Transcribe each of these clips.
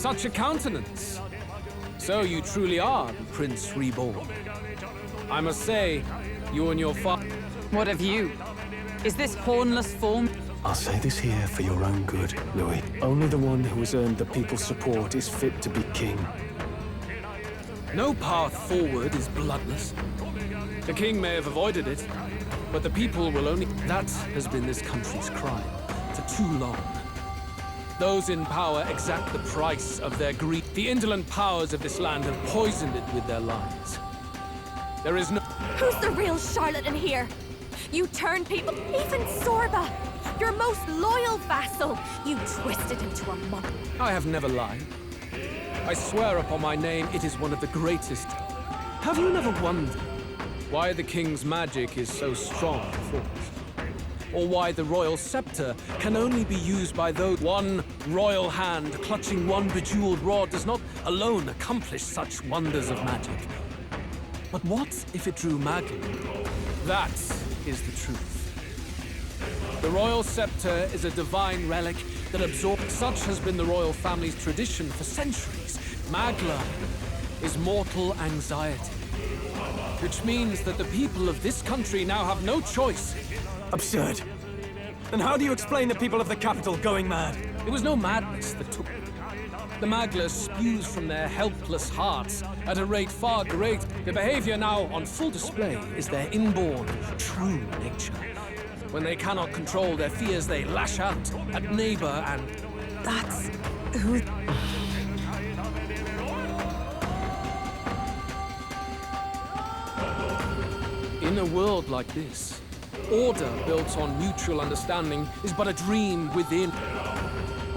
such a countenance. So you truly are the Prince Reborn. I must say, you and your father... What of you? Is this hornless form? I'll say this here for your own good, Louis. Only the one who has earned the people's support is fit to be king. No path forward is bloodless. The king may have avoided it, but the people will only... That has been this country's crime for too long. Those in power exact the price of their greed. The indolent powers of this land have poisoned it with their lies. There is no... Who's the real charlatan here? You turn people... Even Sorba, your most loyal vassal, you twisted him to a monk. I have never lied. I swear upon my name, it is one of the greatest. Have you never wondered why the king's magic is so strong and forced? Or why the royal scepter can only be used by those... One royal hand clutching one bejeweled rod does not alone accomplish such wonders of magic. But what if it drew magic? That is the truth. The royal scepter is a divine relic that absorbs... Such has been the royal family's tradition for centuries. Magla is mortal anxiety. Which means that the people of this country now have no choice. Absurd. Then how do you explain the people of the capital going mad? It was no madness that took them. The Magla spews from their helpless hearts at a rate far greater. The behavior now on full display is their inborn, true nature. When they cannot control their fears, they lash out at neighbor and... That's... who... In a world like this, order built on mutual understanding is but a dream within.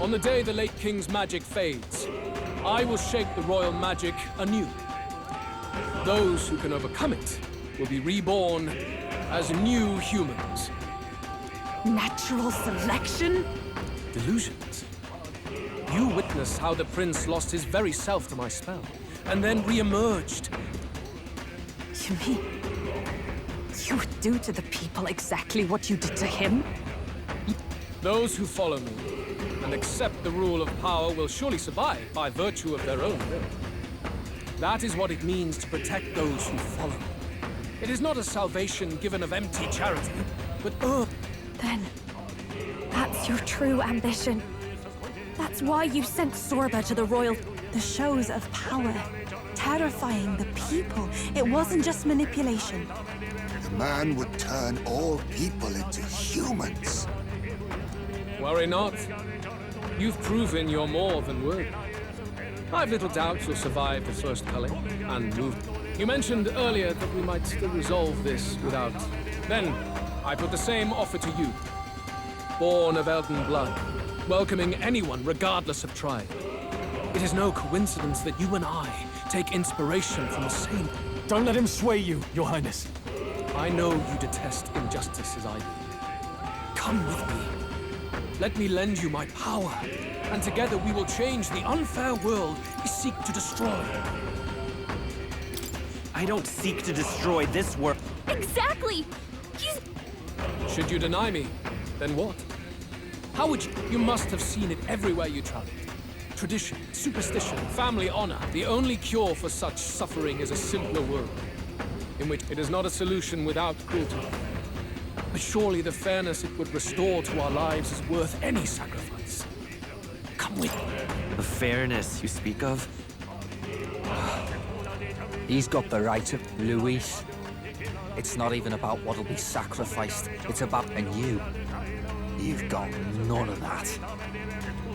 On the day the late king's magic fades, I will shape the royal magic anew. Those who can overcome it will be reborn as new humans. Natural selection? Delusions. You witnessed how the prince lost his very self to my spell, and then re-emerged. You mean... you would do to the people exactly what you did to him? Those who follow me and accept the rule of power will surely survive by virtue of their own will. That is what it means to protect those who follow. It is not a salvation given of empty charity, but earned. Then, that's your true ambition. That's why you sent Sorba to the royal... The shows of power, terrifying the people. It wasn't just manipulation. The man would turn all people into humans. Worry not. You've proven you're more than worthy. I've little doubt you'll survive the first culling and move. You mentioned earlier that we might still resolve this without... Then, I put the same offer to you. Born of Elden blood, welcoming anyone regardless of tribe. It is no coincidence that you and I take inspiration from the same... Don't let him sway you, Your Highness. I know you detest injustice as I do. Come with me. Let me lend you my power, and together we will change the unfair world we seek to destroy. I don't seek to destroy this world. Exactly! He's... Should you deny me, then what? How would you... You must have seen it everywhere you traveled. Tradition, superstition, family honor. The only cure for such suffering is a simpler world, in which it is not a solution without cruelty. But surely the fairness it would restore to our lives is worth any sacrifice. Come with me. The fairness you speak of? He's got the right to... Luis. It's not even about what'll be sacrificed. It's about... And you've got none of that.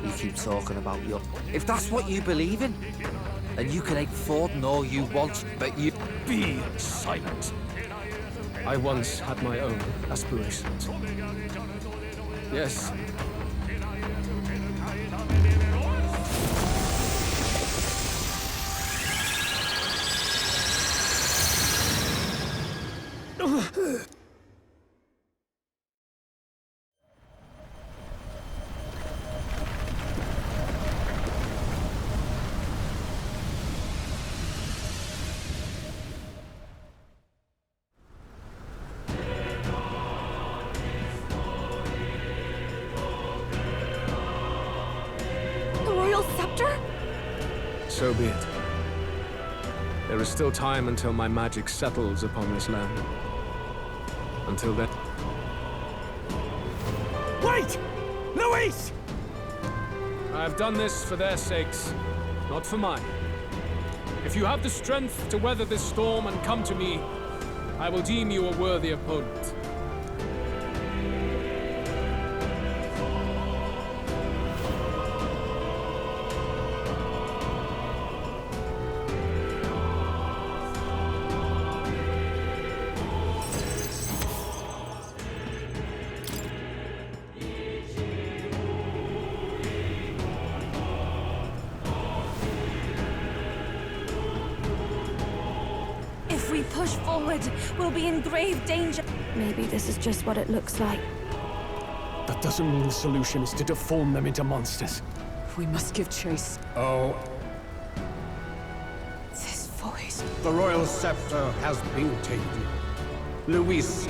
You keep talking about your... If that's what you believe in, then you can ache Ford all you want, but you... Be silent. I once had my own aspirations. Yes. The royal scepter? So be it. There is still time until my magic settles upon this land. Until then... Wait! Luis! I have done this for their sakes, not for mine. If you have the strength to weather this storm and come to me, I will deem you a worthy opponent. If we push forward, we'll be in grave danger. Maybe this is just what it looks like. That doesn't mean the solution is to deform them into monsters. We must give chase. Oh, This voice. the royal scepter has been taken. Luis.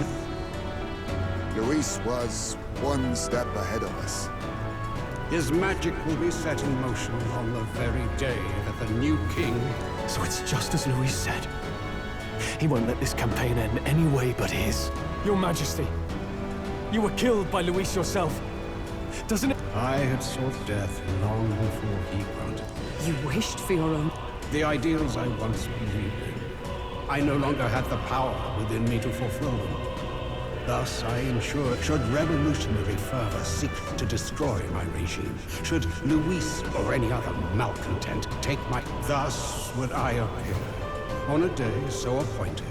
Luis was one step ahead of us. His magic will be set in motion on the very day that the new king... So it's just as Luis said. He won't let this campaign end any way but his. Your Majesty, you were killed by Luis yourself. Doesn't it? I had sought death long before he granted. You wished for your own. The ideals I once believed in. I no longer had the power within me to fulfill them. Thus, I ensured, should revolutionary fervor seek to destroy my regime, should Luis or any other malcontent take my... Thus would I appear, on a day so appointed,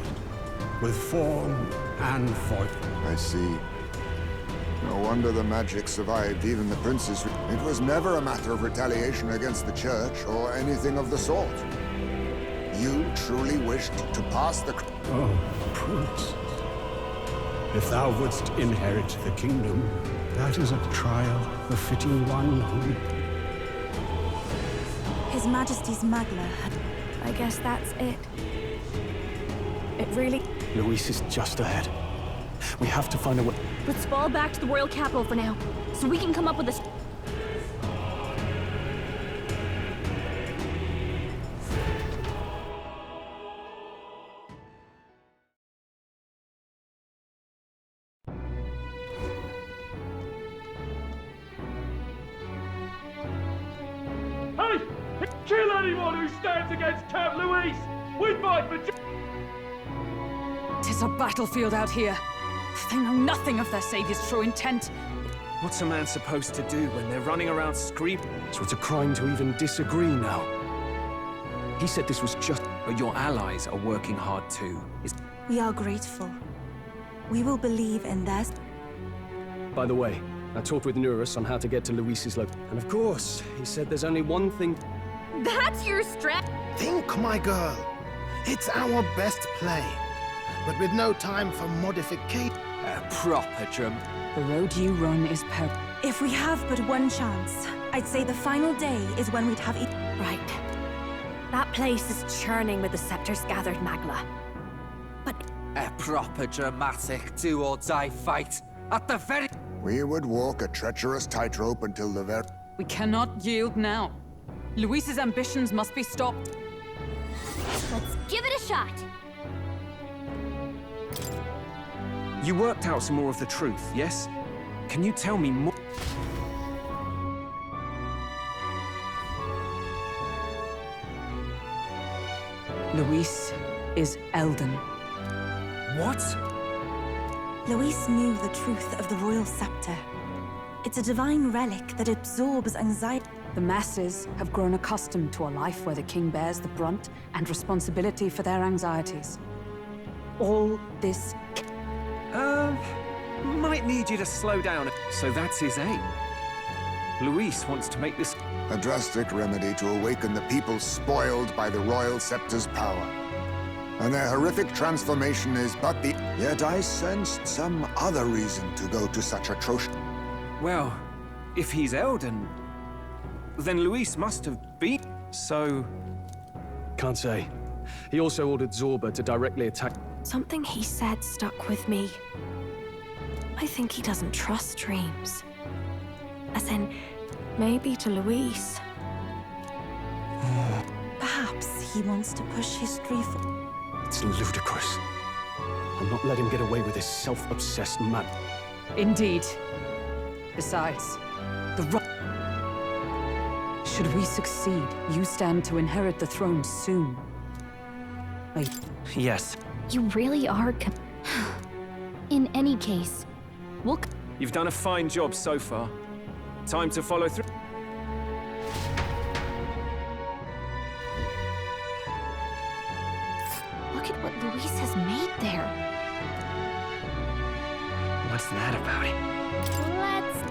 with form and voice. I see. No wonder the magic survived even the princes. It was never a matter of retaliation against the church or anything of the sort. You truly wished to pass the... Oh, Prince. If thou wouldst inherit the kingdom, that is a trial befitting one who... His Majesty's Magla had... I guess that's it. It really... Luis is just ahead. We have to find a way. Let's fall back to the royal capital for now, so we can come up with a... Hey! Kill anyone who stands against Count Luis! We fight for... Tis a battlefield out here. They know nothing of their savior's true intent. What's a man supposed to do when they're running around screaming? So it's a crime to even disagree now. He said this was just... But your allies are working hard too. We are grateful. We will believe in theirs. By the way, I talked with Nurus on how to get to Luis's location. And of course, he said there's only one thing... That's your strat... Think, my girl. It's our best play. But with no time for modification. A proper drum. The road you run is If we have but one chance, I'd say the final day is when we'd have... Right. That place is churning with the scepters gathered, Magla. But... A proper dramatic do-or-die fight. At the very... We would walk a treacherous tightrope until the very... We cannot yield now. Luis's ambitions must be stopped. let's give it a shot. You worked out some more of the truth, yes? Can you tell me more? Luis is Elden. What? Luis knew the truth of the royal scepter. It's a divine relic that absorbs anxiety. The masses have grown accustomed to a life where the king bears the brunt and responsibility for their anxieties. All this... Might need you to slow down. So that's his aim. Luis wants to make this... A drastic remedy to awaken the people spoiled by the royal scepter's power. And their horrific transformation is but the... Yet I sensed some other reason to go to such atrocious... Well, if he's Elden, then Luis must have been... So... Can't say. He also ordered Zorba to directly attack... Something he said stuck with me. I think he doesn't trust dreams. As in, maybe to Luis. he wants to push history forward. It's ludicrous. I'll not let him get away with his self-obsessed mad... Indeed. Besides, should we succeed, you stand to inherit the throne soon. Yes. You really are. In any case, we'll. You've done a fine job so far. Time to follow through. Look at what Luis has made there. What's that about? Let's